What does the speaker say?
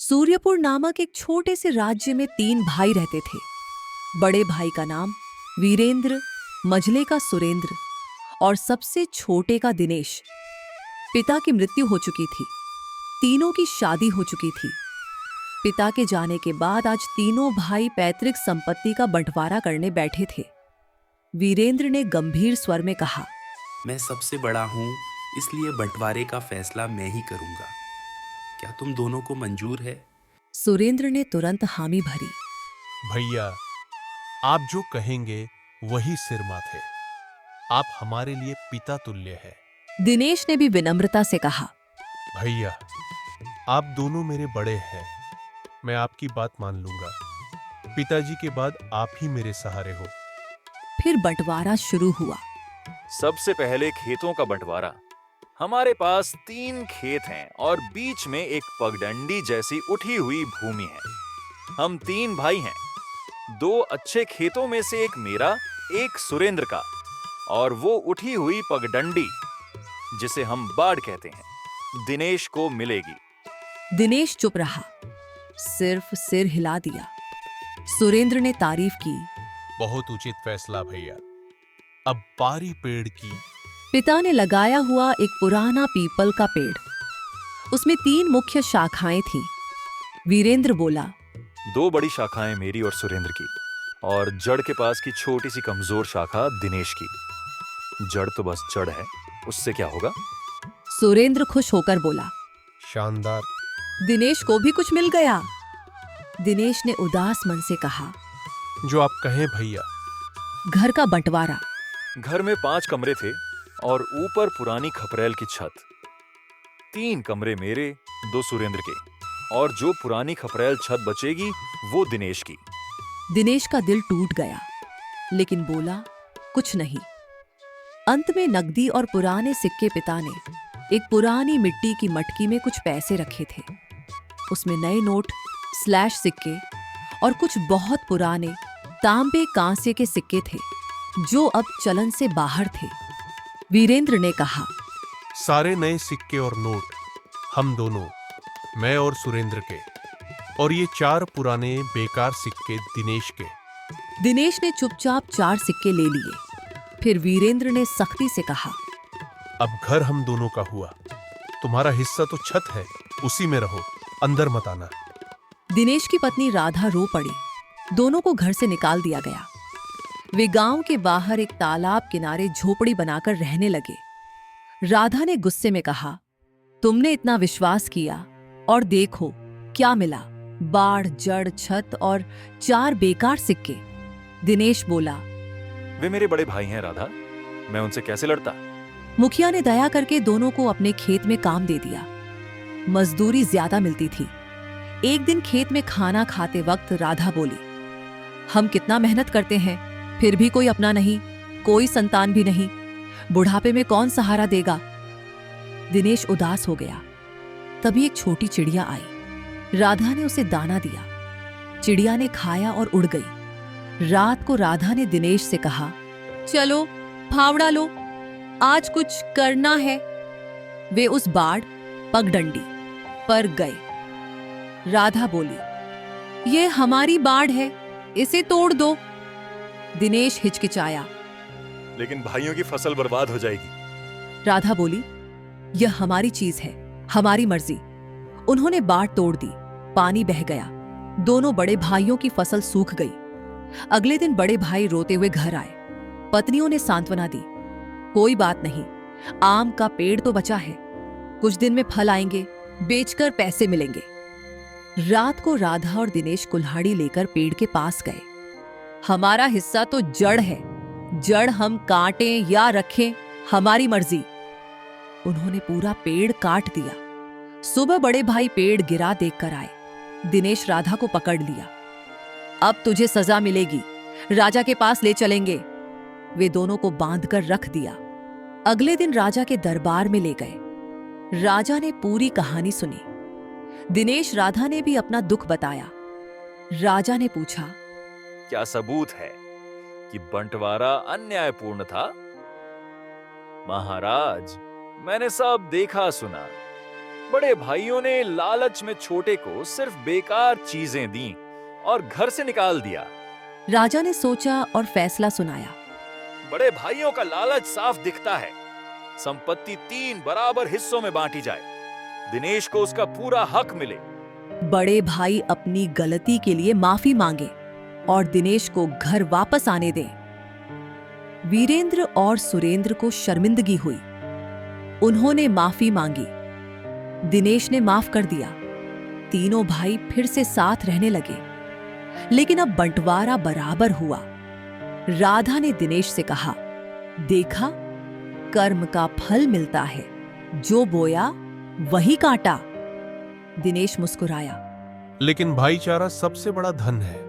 सूर्यपुर नामक एक छोटे से राज्य में 3 भाई रहते थे। बड़े भाई का नाम वीरेंद्र, मझले का सुरेंद्र और सबसे छोटे का दिनेश। पिता की मृत्यु हो चुकी थी। तीनों की शादी हो चुकी थी। पिता के जाने के बाद आज तीनों भाई पैतृक संपत्ति का बंटवारा करने बैठे थे। वीरेंद्र ने गंभीर स्वर में कहा, मैं सबसे बड़ा हूँ, इसलिए बंटवारे का फैसला मैं ही करूँगा। क्या तुम दोनों को मंजूर है? सुरेंद्र ने तुरंत हामी भरी। भैया, आप जो कहेंगे वही सिर माथे। आप हमारे लिए पिता तुल्य है। दिनेश ने भी विनम्रता से कहा, भैया, आप दोनों मेरे बड़े हैं। मैं आपकी बात मान लूंगा। पिताजी के बाद आप ही मेरे सहारे हो। फिर बंटवारा शुरू हुआ। सबसे पहले खेतों का बंटवारा। हमारे पास 3 खेत हैं और बीच में एक पगडंडी जैसी उठी हुई भूमि है। हम 3 भाई हैं। 2 अच्छे खेतों में से एक मेरा, एक सुरेंद्र का, और वो उठी हुई पगडंडी, जिसे हम बाड़ कहते हैं, दिनेश को मिलेगी। दिनेश चुप रहा, सिर्फ सिर हिला दिया। सुरेंद्र ने तारीफ की। बहुत उचित फैसला भैया। अब बारी पेड़ की। पिता ने लगाया हुआ एक पुराना पीपल का पेड़। उसमें 3 मुख्य शाखाएं थीं। वीरेंद्र बोला, 2 बड़ी शाखाएं मेरी और सुरेंद्र की, और जड़ के पास की छोटी सी कमजोर शाखा दिनेश की। जड़ तो बस जड़ है, उससे क्या होगा? सुरेंद्र खुश होकर बोला, शानदार। दिनेश को भी कुछ मिल गया। दिनेश ने उदास मन से कहा, जो आप कहें भैया। घर का बंटवारा। घर में 5 कमरे थे और ऊपर पुरानी खपरेल की छत। 3 कमरे मेरे, 2 सुरेंद्र के, और जो पुरानी खपरेल छत बचेगी वो दिनेश की। दिनेश का दिल टूट गया, लेकिन बोला कुछ नहीं। अंत में नकदी और पुराने सिक्के पिता ने एक पुरानी मिट्टी की मटकी में कुछ पैसे रखे थे। उसमें नए नोट, स्लैश सिक्के और कुछ बहुत पुराने तांबे कांसे के सिक्के थे, जो अब चलन से बाहर थे। वीरेंद्र ने कहा, सारे नए सिक्के और नोट हम दोनों, मैं और सुरेंद्र के, और ये 4 पुराने बेकार सिक्के दिनेश के। दिनेश ने चुपचाप 4 सिक्के ले लिए। फिर वीरेंद्र ने सख्ती से कहा, अब घर हम दोनों का हुआ। तुम्हारा हिस्सा तो छत है, उसी में रहो, अंदर मत आना। दिनेश की पत्नी राधा रो पड़ी। दोनों को घर से निकाल दिया गया। वे गांव के बाहर एक तालाब किनारे झोपड़ी बनाकर रहने लगे। राधा ने गुस्से में कहा, तुमने इतना विश्वास किया और देखो क्या मिला, बाढ़, जड़, छत और 4 बेकार सिक्के। दिनेश बोला, वे मेरे बड़े भाई हैं राधा, मैं उनसे कैसे लड़ता? मुखिया ने दया करके दोनों को अपने खेत में काम दे दिया। मजदूरी ज्यादा मिलती थी। एक दिन खेत में खाना खाते वक्त राधा बोली, हम कितना मेहनत करते हैं, फिर भी कोई अपना नहीं, कोई संतान भी नहीं। बुढ़ापे में कौन सहारा देगा? दिनेश उदास हो गया। तभी एक छोटी चिड़िया आई। राधा ने उसे दाना दिया। चिड़िया ने खाया और उड़ गई। रात को राधा ने दिनेश से कहा, चलो फावड़ा लो, आज कुछ करना है। वे उस बाड़, पगडंडी पर गए। राधा बोली, ये हमारी बाड़ है, इसे तोड़ दो। दिनेश हिचकिचाया। लेकिन भाइयों की फसल बर्बाद हो जाएगी। राधा बोली, यह हमारी चीज है, हमारी मर्जी। उन्होंने बाड़ तोड़ दी। पानी बह गया। दोनों बड़े भाइयों की फसल सूख गई। अगले दिन बड़े भाई रोते हुए घर आए। पत्नियों ने सांत्वना दी, कोई बात नहीं, आम का पेड़ तो बचा है, कुछ दिन में फल आएंगे, बेचकर पैसे मिलेंगे। रात को राधा और दिनेश कुल्हाड़ी लेकर पेड़ के पास गए। हमारा हिस्सा तो जड़ है, जड़ हम काटें या रखें, हमारी मर्जी। उन्होंने पूरा पेड़ काट दिया। सुबह बड़े भाई पेड़ गिरा देखकर आए। दिनेश राधा को पकड़ लिया। अब तुझे सजा मिलेगी, राजा के पास ले चलेंगे। वे दोनों को बांधकर रख दिया। अगले दिन राजा के दरबार में ले गए। राजा ने पूरी कहानी सुनी। दिनेश, राधा ने भी अपना दुख बताया। राजा ने पूछा, क्या सबूत है कि बंटवारा अन्यायपूर्ण था? महाराज, मैंने सब देखा सुना। बड़े भाइयों ने लालच में छोटे को सिर्फ बेकार चीजें दी और घर से निकाल दिया। राजा ने सोचा और फैसला सुनाया। बड़े भाइयों का लालच साफ दिखता है। संपत्ति 3 बराबर हिस्सों में बांटी जाए। दिनेश को उसका पूरा हक मिले। बड़े भाई अपनी गलती के लिए माफी मांगे और दिनेश को घर वापस आने दें। वीरेंद्र और सुरेंद्र को शर्मिंदगी हुई। उन्होंने माफी मांगी। दिनेश ने माफ कर दिया। तीनों भाई फिर से साथ रहने लगे। लेकिन अब बंटवारा बराबर हुआ। राधा ने दिनेश से कहा, देखा, कर्म का फल मिलता है, जो बोया वही काटा। दिनेश मुस्कुराया। लेकिन भाईचारा सबसे बड़ा धन है।